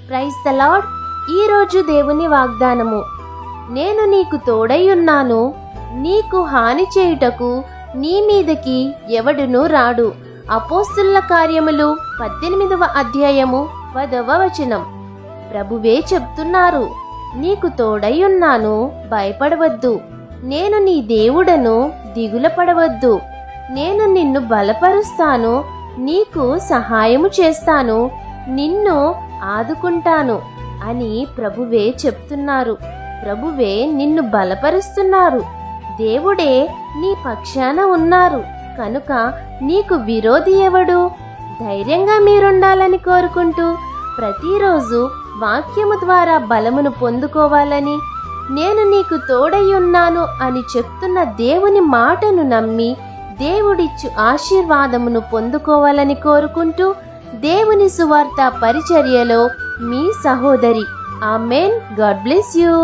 Praise the lord. ఈరోజు దేవుని వాగ్దానము. నేను నీకు తోడై ఉన్నాను, నీకు హాని చేయుటకు నీ మీదకి ఎవడునూ రాడు. అపోస్తుల కార్యములు 18వ అధ్యాయము 10వ వచనం. ప్రభువే చెప్తున్నారు, నీకు తోడై ఉన్నాను, భయపడవద్దు. నేను నీ దేవుడను, దిగుల పడవద్దు. నేను నిన్ను బలపరుస్తాను, నీకు సహాయము చేస్తాను, నిన్ను ఆదుకుంటాను అని ప్రభువే చెప్తున్నారు. ప్రభువే నిన్ను బలపరుస్తున్నారు. దేవుడే నీ పక్షాన ఉన్నారు కనుక నీకు విరోధి ఎవడు? ధైర్యంగా మీరుండాలని కోరుకుంటూ ప్రతిరోజు వాక్యము ద్వారా బలమును పొందుకోవాలని, నేను నీకు తోడై ఉన్నాను అని చెప్తున్న దేవుని మాటను నమ్మి దేవుడిచ్చు ఆశీర్వాదమును పొందుకోవాలని కోరుకుంటూ దేవుని సువార్త పరిచర్యలో మీ సహోదరి. ఆమెన్. God bless you.